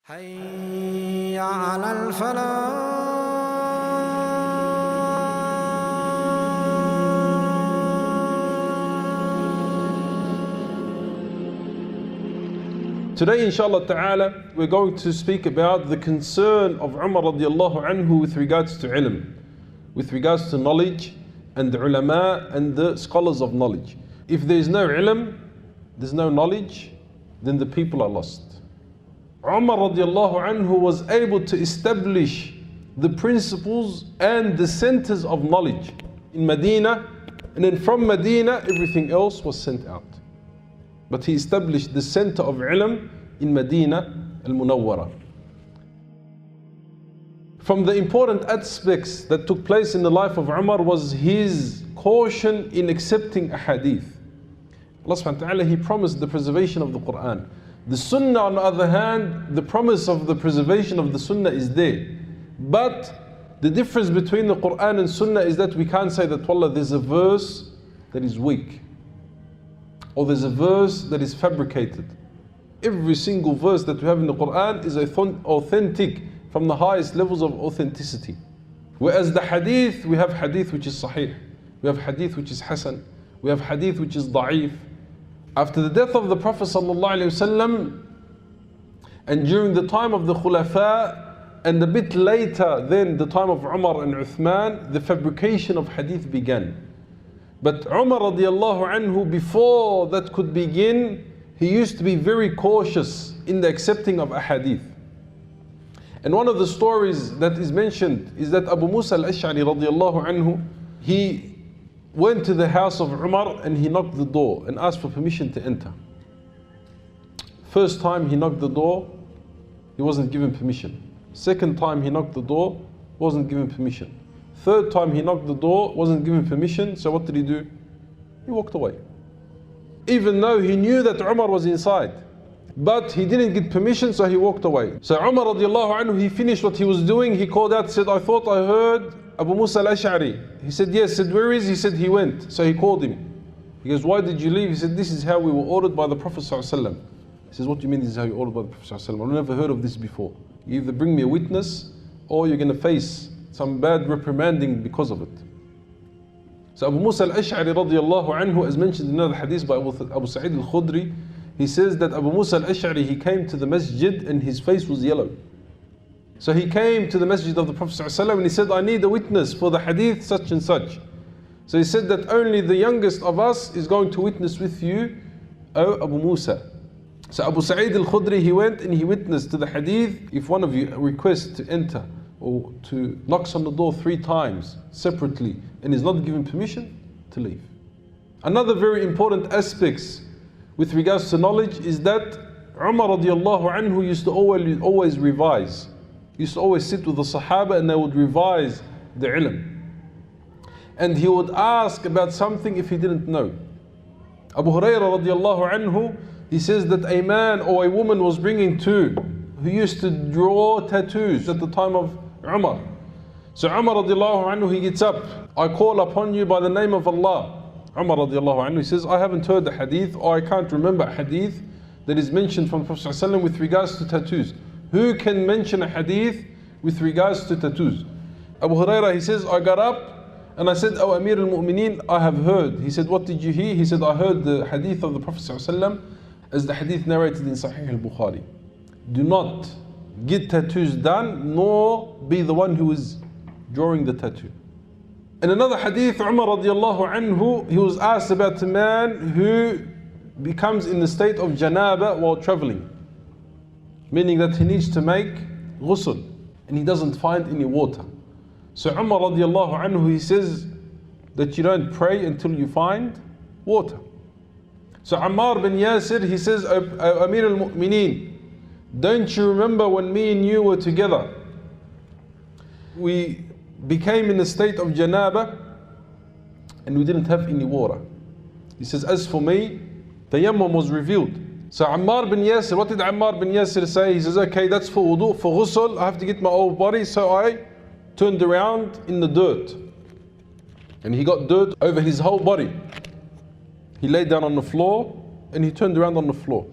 حي على الفلاح. Today, inshallah ta'ala, we're going to speak about the concern of Umar radiallahu anhu with regards to ilm, with regards to knowledge and the ulama and the scholars of knowledge. If there is no ilm, there's no knowledge, then the people are lost. Umar radiallahu anhu was able to establish the principles and the centers of knowledge in Medina, and then from Medina everything else was sent out. But he established the center of ilm in Medina al-Munawwara. From the important aspects that took place in the life of Umar was his caution in accepting a hadith. Allah subhanahu wa ta'ala, He promised the preservation of the Quran. The Sunnah, on the other hand, the promise of the preservation of the Sunnah is there. But the difference between the Quran and Sunnah is that we can't say that, wallah, there's a verse that is weak, or there's a verse that is fabricated. Every single verse that we have in the Quran is authentic from the highest levels of authenticity. Whereas the hadith, we have hadith which is sahih, we have hadith which is hasan, we have hadith which is da'if. After the death of the Prophet ﷺ, and during the time of the Khulafa, and a bit later than the time of Umar and Uthman, the fabrication of hadith began. But Umar radiallahu anhu, before that could begin, he used to be very cautious in the accepting of a hadith. And one of the stories that is mentioned is that Abu Musa al-Ash'ari radiallahu anhu, he went to the house of Umar and he knocked the door and asked for permission to enter. First time he knocked the door, he wasn't given permission. Second time he knocked the door, wasn't given permission. Third time he knocked the door, wasn't given permission, so what did he do? He walked away. Even though he knew that Umar was inside, but he didn't get permission, so he walked away. So Umar radiallahu anhu, he finished what he was doing, he called out, said, I thought I heard Abu Musa al-Ash'ari. He said, yes. Said, where is he? He said, he went. So he called him. He goes, why did you leave? He said, this is how we were ordered by the Prophet ﷺ. He says, what do you mean this is how you were ordered by the Prophet ﷺ? I've never heard of this before. You either bring me a witness or you're going to face some bad reprimanding because of it. So Abu Musa al-Ash'ari radiallahu anhu, as mentioned in another hadith by Abu Sa'id al-Khudri, he says that Abu Musa al-Ash'ari, he came to the masjid and his face was yellow. So he came to the masjid of the Prophet ﷺ and he said, I need a witness for the hadith such and such. So he said that only the youngest of us is going to witness with you, O Abu Musa. So Abu Sa'id al-Khudri, he went and he witnessed to the hadith, if one of you requests to enter or to knocks on the door 3 times separately and is not given permission, to leave. Another very important aspect with regards to knowledge is that Umar radiallahu anhu used to always revise. He used to always sit with the Sahaba and they would revise the ilm. And he would ask about something if he didn't know. Abu Hurairah radiallahu anhu, he says that a man or a woman was bringing 2 who used to draw tattoos at the time of Umar. So Umar radiallahu anhu, he gets up, I call upon you by the name of Allah. Umar radiallahu anhu, he says, I haven't heard the hadith, or I can't remember a hadith that is mentioned from the Prophet ﷺ with regards to tattoos. Who can mention a hadith with regards to tattoos? Abu Hurairah, he says, I got up and I said, O Amir al-Mu'mineen, I have heard. He said, what did you hear? He said, I heard the hadith of the Prophet ﷺ as the hadith narrated in Sahih al-Bukhari. Do not get tattoos done, nor be the one who is drawing the tattoo. In another hadith, Umar radiallahu anhu, he was asked about a man who becomes in the state of janaba while traveling, meaning that he needs to make ghusl and he doesn't find any water. So Umar radiallahu anhu, he says that you don't pray until you find water. So Ammar bin Yasir, he says, O Amir al-Mu'mineen, don't you remember when me and you were together? We became in a state of janaba and we didn't have any water. He says, as for me, tayammum was revealed. So Ammar bin Yasir, what did Ammar bin Yasir say? He says, okay, that's for wudu, for ghusl, I have to get my whole body. So I turned around in the dirt. And he got dirt over his whole body. He laid down on the floor and he turned around on the floor.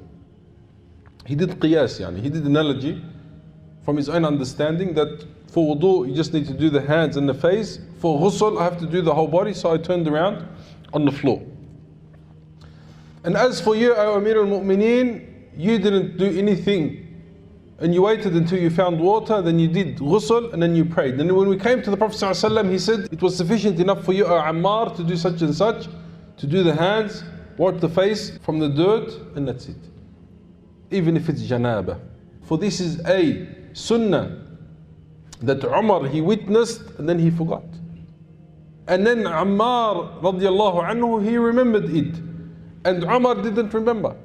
He did qiyas, he did analogy from his own understanding that for wudu you just need to do the hands and the face. For ghusl I have to do the whole body, so I turned around on the floor. And as for you, O Amir al-Mu'mineen, you didn't do anything. And you waited until you found water, then you did ghusl, and then you prayed. And when we came to the Prophet ﷺ, he said, it was sufficient enough for you, O Ammar, to do such and such, to do the hands, wipe the face from the dirt, and that's it. Even if it's janaba. For this is a sunnah that Umar, he witnessed, and then he forgot. And then Ammar, radiallahu anhu, he remembered it. And Umar didn't remember.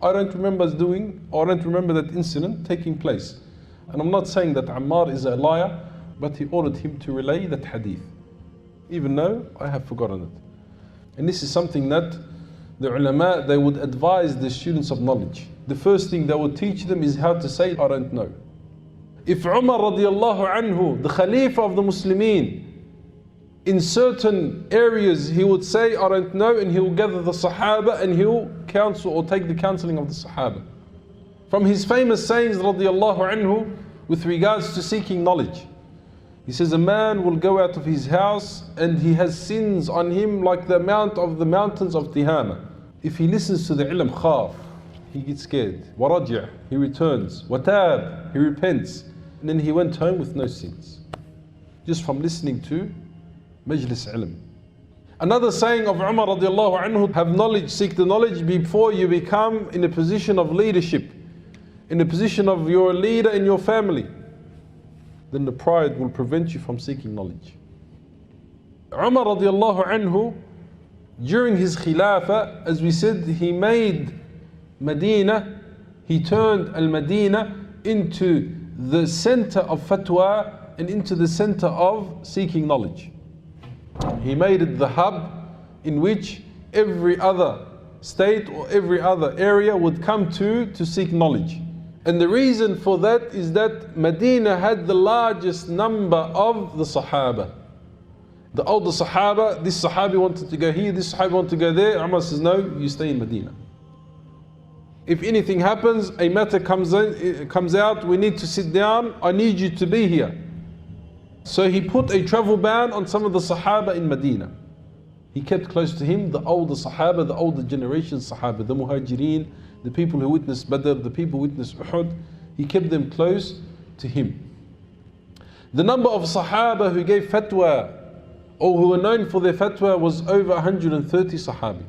I don't remember doing, or I don't remember that incident taking place. And I'm not saying that Ammar is a liar, but he ordered him to relay that hadith, even though I have forgotten it. And this is something that the ulama, they would advise the students of knowledge. The first thing they would teach them is how to say, I don't know. If Umar radiallahu anhu, the Khalifa of the Muslimin, in certain areas he would say, I don't know, and he will gather the Sahaba and he will counsel or take the counseling of the Sahaba. From his famous sayings, radiallahu anhu, with regards to seeking knowledge, he says, a man will go out of his house and he has sins on him like the amount of the mountains of Tihama. If he listens to the ilm, khaf, he gets scared. Waraja', he returns. Watab, he repents. And then he went home with no sins. Just from listening to Majlis ilm. Another saying of Umar radiallahu anhu, have knowledge, seek the knowledge before you become in a position of leadership, in a position of your leader in your family. Then the pride will prevent you from seeking knowledge. Umar radiallahu anhu, during his khilafah, as we said, he made Medina, he turned Al-Medina into the center of fatwa and into the center of seeking knowledge. He made it the hub in which every other state or every other area would come to seek knowledge. And the reason for that is that Medina had the largest number of the Sahaba. The older Sahaba, this Sahabi wanted to go here, this Sahabi wanted to go there. Umar says, no, you stay in Medina. If anything happens, a matter comes out, we need to sit down, I need you to be here. So he put a travel ban on some of the Sahaba in Medina. He kept close to him the older Sahaba, the older generation Sahaba, the Muhajirin, the people who witnessed Badr, the people who witnessed Uhud. He kept them close to him. The number of Sahaba who gave fatwa or who were known for their fatwa was over 130 Sahabi.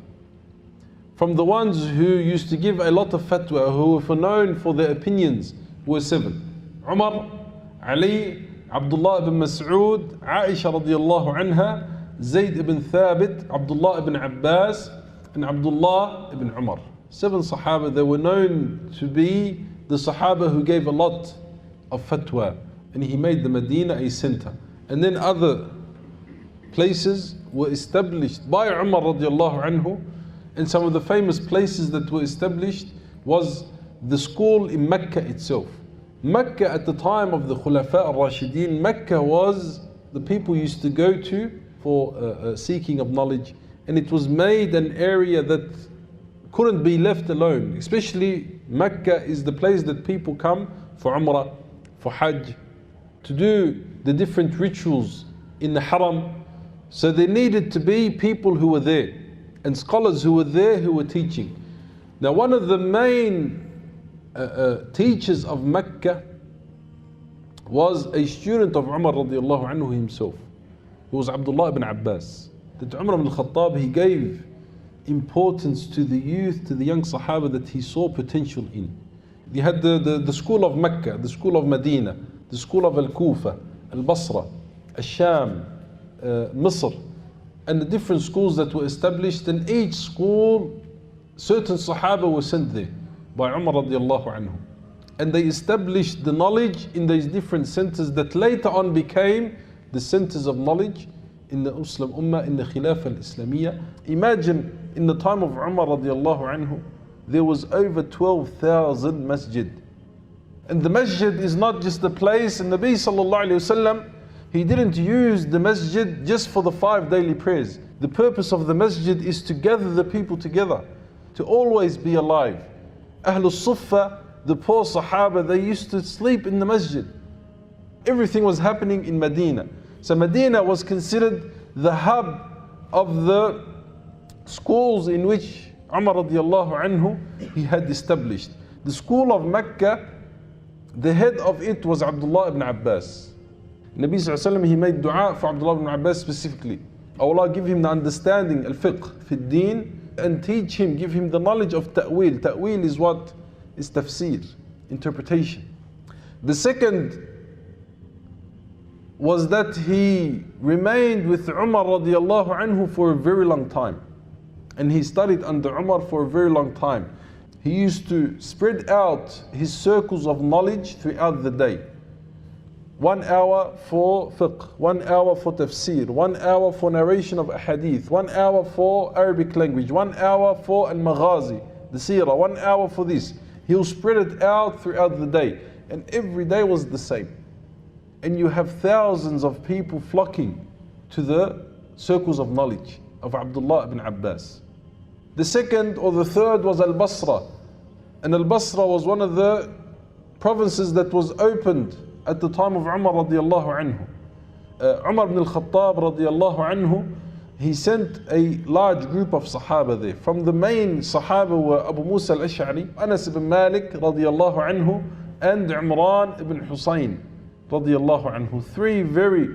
From the ones who used to give a lot of fatwa, who were known for their opinions, were 7. Umar, Ali, Abdullah ibn Mas'ud, Aisha radiallahu anha, Zayd ibn Thabit, Abdullah ibn Abbas, and Abdullah ibn Umar. 7 Sahaba, they were known to be the Sahaba who gave a lot of fatwa. And he made the Medina a center. And then other places were established by Umar radiallahu anhu. And some of the famous places that were established was the school in Mecca itself. Mecca at the time of the Khulafa al-Rashidin, Mecca was the people used to go to for seeking of knowledge. And it was made an area that couldn't be left alone. Especially Mecca is the place that people come for Umrah, for Hajj, to do the different rituals in the Haram. So there needed to be people who were there and scholars who were there who were teaching. Now one of the main teachers of Mecca was a student of Umar radiallahu anhu himself. He was Abdullah ibn Abbas. That Umar ibn al-Khattab, he gave importance to the youth, to the young Sahaba that he saw potential in. He had the school of Mecca, the school of Medina, the school of Al-Kufa, Al-Basra, Al-Sham, Misr, and the different schools that were established. In each school, certain Sahaba were sent there by Umar radiallahu anhu. And they established the knowledge in these different centers that later on became the centers of knowledge in the Muslim Ummah, in the Khilafah al-Islamiyah. Imagine in the time of Umar radiallahu anhu, there was over 12,000 masjid. And the masjid is not just a place, and Nabi sallallahu alayhi wasallam, he didn't use the masjid just for the 5 daily prayers. The purpose of the masjid is to gather the people together, to always be alive. Ahlul Suffah, the poor Sahaba, they used to sleep in the masjid. Everything was happening in Medina. So Medina was considered the hub of the schools in which Umar radiallahu anhu, he had established. The school of Mecca, the head of it was Abdullah ibn Abbas. Nabi sallallahu alayhi wa sallam, he made dua for Abdullah ibn Abbas specifically. Allah give him the understanding, al-fiqh, fi deen, and teach him, give him the knowledge of ta'wil. Ta'wil is what? Is tafsir, interpretation. The second was that he remained with Umar radiallahu anhu for a very long time. And he studied under Umar for a very long time. He used to spread out his circles of knowledge throughout the day. 1 hour for fiqh, 1 hour for tafsir, 1 hour for narration of a hadith, 1 hour for Arabic language, 1 hour for al-maghazi, the seerah, 1 hour for this. He'll spread it out throughout the day. And every day was the same. And you have thousands of people flocking to the circles of knowledge of Abdullah ibn Abbas. The second or the third was Al-Basra. And Al-Basra was one of the provinces that was opened at the time of Umar radiallahu anhu. Umar ibn al-Khattab radiallahu anhu, he sent a large group of Sahaba there. From the main Sahaba were Abu Musa al-Ash'ari, Anas ibn Malik radiallahu anhu, and Imran ibn Husayn radiallahu anhu. Three very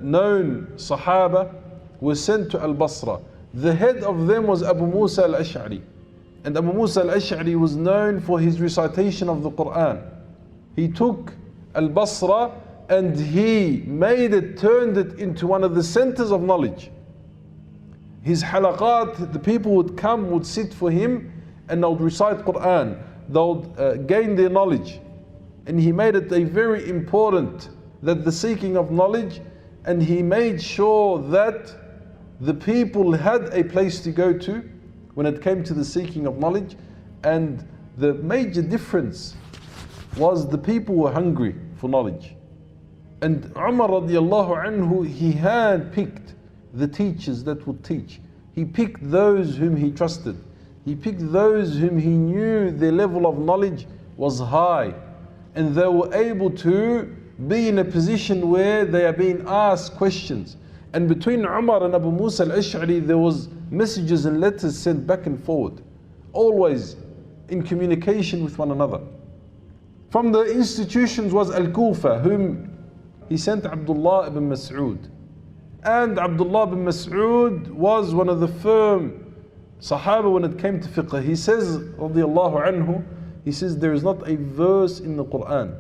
known Sahaba were sent to Al-Basra. The head of them was Abu Musa al-Ash'ari. And Abu Musa al-Ash'ari was known for his recitation of the Quran. He took Al-Basra and he turned it into one of the centers of knowledge. His halaqat, the people would come, would sit for him, and they would recite Quran. They would gain their knowledge. And he made it a very important, that the seeking of knowledge, and he made sure that the people had a place to go to when it came to the seeking of knowledge. And the major difference was the people were hungry for knowledge. And Umar radiallahu anhu, he had picked the teachers that would teach. He picked those whom he trusted. He picked those whom he knew their level of knowledge was high. And they were able to be in a position where they are being asked questions. And between Umar and Abu Musa al-Ash'ari, there was messages and letters sent back and forward, always in communication with one another. From the institutions was Al-Kufa, whom he sent Abdullah ibn Mas'ud. And Abdullah ibn Mas'ud was one of the firm Sahaba when it came to fiqh. He says, radiyallahu anhu, he says, there is not a verse in the Quran,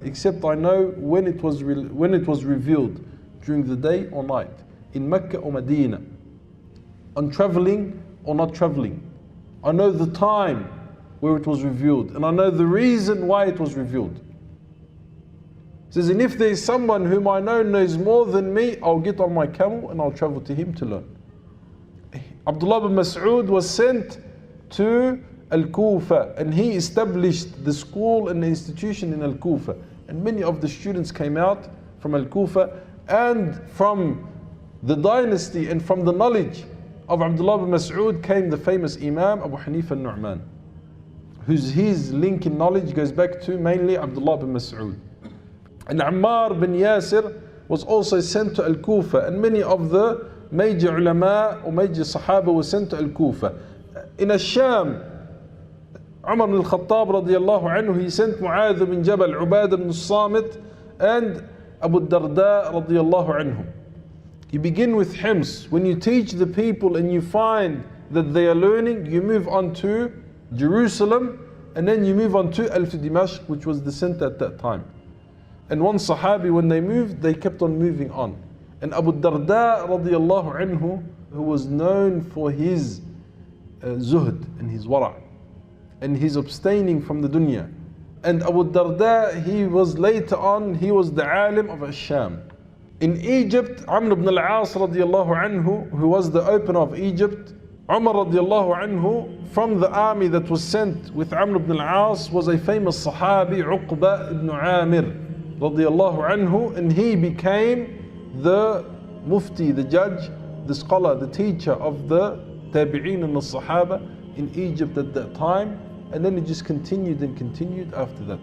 except I know when it was revealed, during the day or night, in Mecca or Medina, on traveling or not traveling. I know the time where it was revealed, and I know the reason why it was revealed. He says, and if there is someone whom I know knows more than me, I'll get on my camel and I'll travel to him to learn. Abdullah ibn Mas'ud was sent to Al-Kufa, and he established the school and the institution in Al-Kufa. And many of the students came out from Al-Kufa, and from the dynasty and from the knowledge of Abdullah ibn Mas'ud came the famous Imam Abu Hanifa al-Nu'man, his link in knowledge goes back to mainly Abdullah ibn Mas'ud. And Ammar bin Yasir was also sent to Al-Kufa, and many of the major ulama or major Sahaba were sent to Al-Kufa. In Al-Sham, Umar ibn al-Khattab radiallahu anhu, he sent Mu'adh bin Jabal, Ubadah bin Samit, and Abu Darda radiallahu anhu. You begin with Hims. When you teach the people and you find that they are learning, you move on to Jerusalem, and then you move on to Dimashq, which was the center at that time. And one Sahabi, when they moved, they kept on moving on. And Abu Darda radiallahu anhu, who was known for his zuhd and his wara' and his abstaining from the dunya. And Abu Darda, he was later on, he was the alim of Al-Sham. In Egypt, Amr ibn al-As radiallahu anhu, who was the opener of Egypt, Umar radiallahu anhu, from the army that was sent with Amr ibn al-As was a famous Sahabi, Uqba ibn Amir radiallahu anhu, and he became the mufti, the judge, the scholar, the teacher of the tabi'een and the Sahaba in Egypt at that time. And then it just continued and continued after that.